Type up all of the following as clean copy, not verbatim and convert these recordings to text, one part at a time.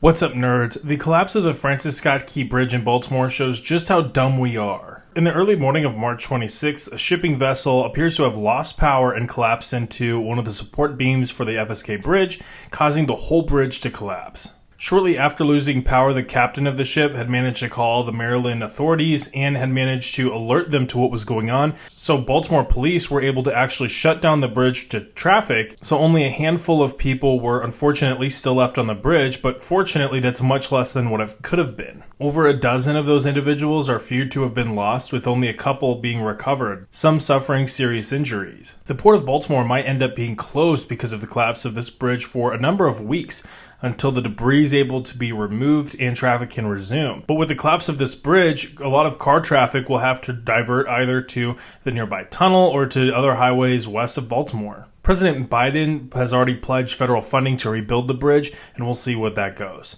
What's up, nerds? The collapse of the Francis Scott Key Bridge in Baltimore shows just how dumb we are. In the early morning of March 26th, a shipping vessel appears to have lost power and collapsed into one of the support beams for the FSK bridge, causing the whole bridge to collapse. Shortly after losing power, the captain of the ship had managed to call the Maryland authorities and had managed to alert them to what was going on. So Baltimore police were able to actually shut down the bridge to traffic. So only a handful of people were unfortunately still left on the bridge, but fortunately that's much less than what it could have been. Over a dozen of those individuals are feared to have been lost, with only a couple being recovered, some suffering serious injuries. The Port of Baltimore might end up being closed because of the collapse of this bridge for a number of weeks, until the debris is able to be removed and traffic can resume. But with the collapse of this bridge, a lot of car traffic will have to divert either to the nearby tunnel or to other highways west of Baltimore. President Biden has already pledged federal funding to rebuild the bridge, and we'll see what that goes.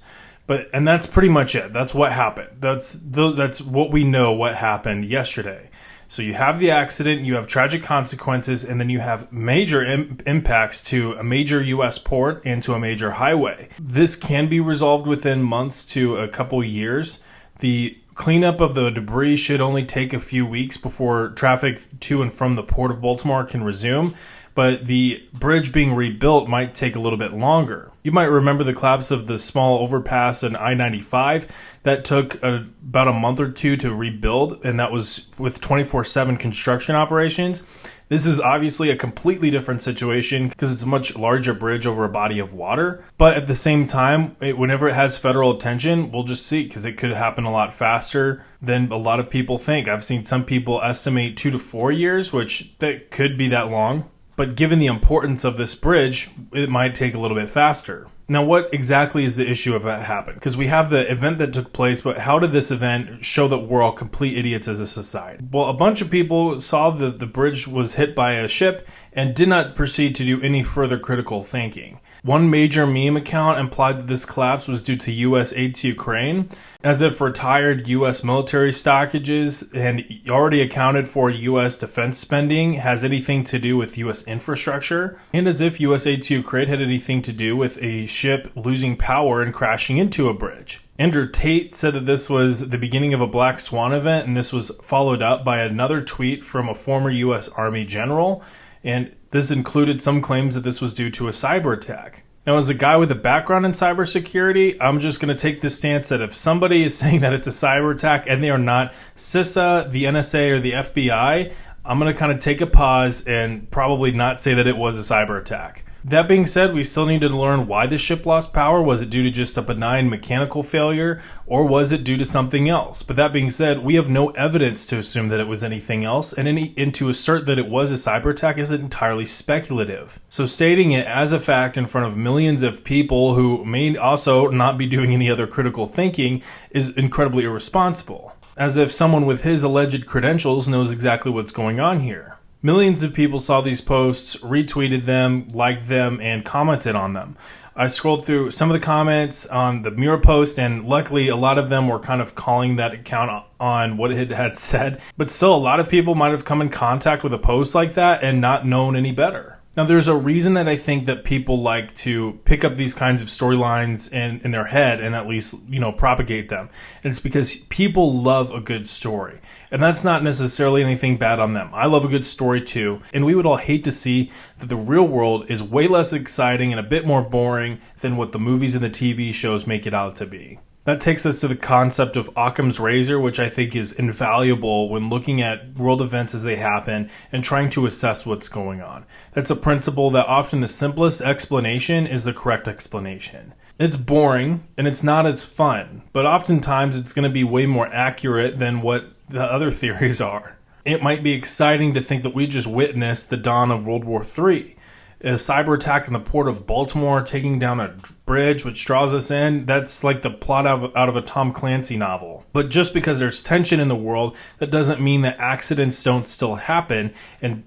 And that's pretty much it. That's what happened. That's what we know what happened yesterday. So you have the accident, you have tragic consequences, and then you have major impacts to a major U.S. port and to a major highway. This can be resolved within months to a couple years. The cleanup of the debris should only take a few weeks before traffic to and from the Port of Baltimore can resume, but the bridge being rebuilt might take a little bit longer. You might remember the collapse of the small overpass in I-95 that took about a month or two to rebuild, and that was with 24/7 construction operations. This is obviously a completely different situation because it's a much larger bridge over a body of water. But at the same time, whenever it has federal attention, we'll just see, because it could happen a lot faster than a lot of people think. I've seen some people estimate 2 to 4 years, which that could be that long. But given the importance of this bridge, it might take a little bit faster. Now, what exactly is the issue of that happened? Because we have the event that took place, but how did this event show that we're all complete idiots as a society? Well, a bunch of people saw that the bridge was hit by a ship and did not proceed to do any further critical thinking. One major meme account implied that this collapse was due to U.S. aid to Ukraine, as if retired U.S. military stoppages and already accounted for U.S. defense spending has anything to do with U.S. infrastructure, and as if U.S. aid to Ukraine had anything to do with a ship losing power and crashing into a bridge. Andrew Tate said that this was the beginning of a Black Swan event, and this was followed up by another tweet from a former U.S. Army general, and this included some claims that this was due to a cyber attack. Now, as a guy with a background in cybersecurity, I'm just going to take this stance that if somebody is saying that it's a cyber attack and they are not CISA, the NSA, or the FBI, I'm going to kind of take a pause and probably not say that it was a cyber attack. That being said, we still need to learn why the ship lost power. Was it due to just a benign mechanical failure, or was it due to something else? But that being said, we have no evidence to assume that it was anything else, and to assert that it was a cyber attack is entirely speculative. So stating it as a fact in front of millions of people who may also not be doing any other critical thinking is incredibly irresponsible, as if someone with his alleged credentials knows exactly what's going on here. Millions of people saw these posts, retweeted them, liked them, and commented on them. I scrolled through some of the comments on the Mirror post, and luckily a lot of them were kind of calling that account on what it had said. But still, a lot of people might have come in contact with a post like that and not known any better. Now, there's a reason that I think that people like to pick up these kinds of storylines in their head and at least, propagate them. And it's because people love a good story. And that's not necessarily anything bad on them. I love a good story too. And we would all hate to see that the real world is way less exciting and a bit more boring than what the movies and the TV shows make it out to be. That takes us to the concept of Occam's razor, which I think is invaluable when looking at world events as they happen and trying to assess what's going on. That's a principle that often the simplest explanation is the correct explanation. It's boring and it's not as fun, but oftentimes it's going to be way more accurate than what the other theories are. It might be exciting to think that we just witnessed the dawn of World War III. A cyber attack in the Port of Baltimore, taking down a bridge, which draws us in. That's like the plot out of a Tom Clancy novel. But just because there's tension in the world, that doesn't mean that accidents don't still happen. And,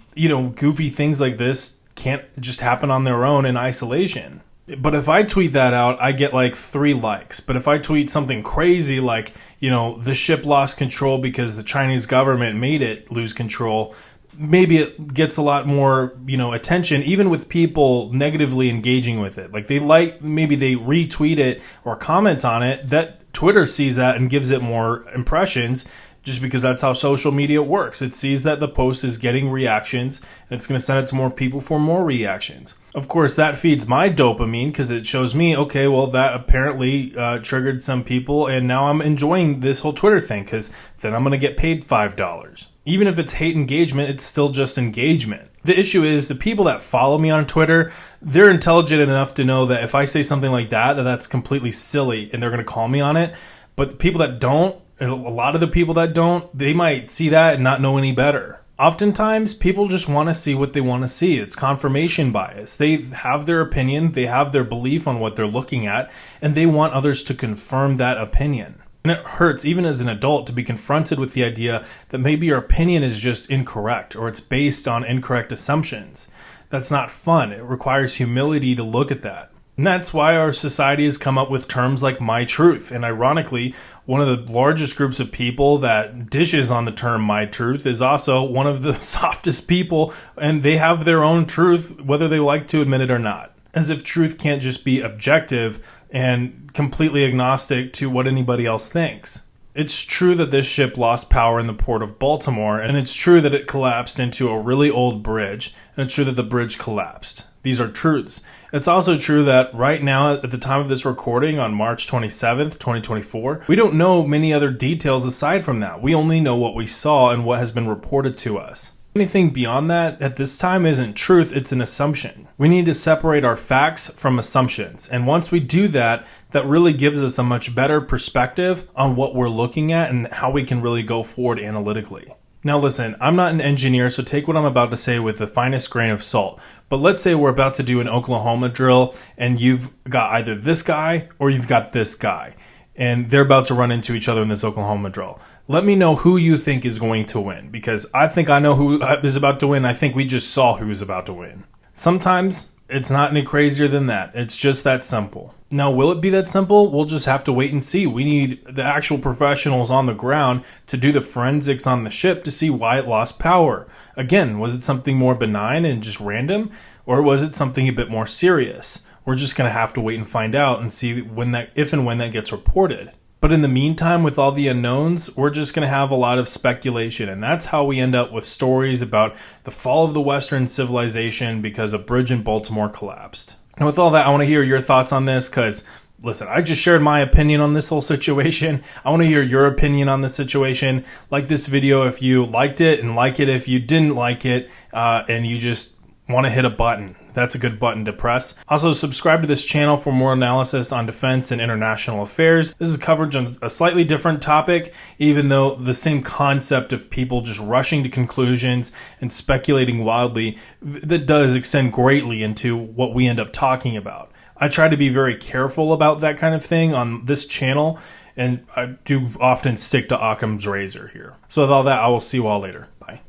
goofy things like this can't just happen on their own in isolation. But if I tweet that out, I get like 3 likes. But if I tweet something crazy like, the ship lost control because the Chinese government made it lose control, maybe it gets a lot more, attention, even with people negatively engaging with it. Like maybe they retweet it or comment on it, that Twitter sees that and gives it more impressions, just because that's how social media works. It sees that the post is getting reactions, and it's going to send it to more people for more reactions. Of course, that feeds my dopamine because it shows me, okay, well, that apparently triggered some people, and now I'm enjoying this whole Twitter thing because then I'm going to get paid $5. Even if it's hate engagement, it's still just engagement. The issue is the people that follow me on Twitter, they're intelligent enough to know that if I say something like that that's completely silly and they're going to call me on it. But the people that don't, and a lot of the people that don't, they might see that and not know any better. Oftentimes, people just want to see what they want to see. It's confirmation bias. They have their opinion, they have their belief on what they're looking at, and they want others to confirm that opinion. And it hurts, even as an adult, to be confronted with the idea that maybe your opinion is just incorrect or it's based on incorrect assumptions. That's not fun. It requires humility to look at that. And that's why our society has come up with terms like my truth. And ironically, one of the largest groups of people that dishes on the term my truth is also one of the softest people, and they have their own truth, whether they like to admit it or not. As if truth can't just be objective and completely agnostic to what anybody else thinks. It's true that this ship lost power in the port of Baltimore, and it's true that it collapsed into a really old bridge, and it's true that the bridge collapsed. These are truths. It's also true that right now, at the time of this recording, on March 27th, 2024, we don't know many other details aside from that. We only know what we saw and what has been reported to us. Anything beyond that at this time isn't truth, it's an assumption. We need to separate our facts from assumptions. And once we do that, that really gives us a much better perspective on what we're looking at and how we can really go forward analytically. Now listen, I'm not an engineer, so take what I'm about to say with the finest grain of salt. But let's say we're about to do an Oklahoma drill and you've got either this guy or you've got this guy. And they're about to run into each other in this Oklahoma drill. Let me know who you think is going to win, because I think I know who is about to win. I think we just saw who is about to win. Sometimes it's not any crazier than that. It's just that simple. Now, will it be that simple? We'll just have to wait and see. We need the actual professionals on the ground to do the forensics on the ship to see why it lost power. Again, was it something more benign and just random, or was it something a bit more serious? We're just going to have to wait and find out and see if and when that gets reported. But in the meantime, with all the unknowns, we're just going to have a lot of speculation. And that's how we end up with stories about the fall of the Western civilization because a bridge in Baltimore collapsed. And with all that, I want to hear your thoughts on this because, listen, I just shared my opinion on this whole situation. I want to hear your opinion on this situation. Like this video if you liked it, and like it if you didn't like it, and you just want to hit a button. That's a good button to press. Also, subscribe to this channel for more analysis on defense and international affairs. This is coverage on a slightly different topic, even though the same concept of people just rushing to conclusions and speculating wildly, that does extend greatly into what we end up talking about. I try to be very careful about that kind of thing on this channel, and I do often stick to Occam's razor here. So with all that, I will see you all later. Bye.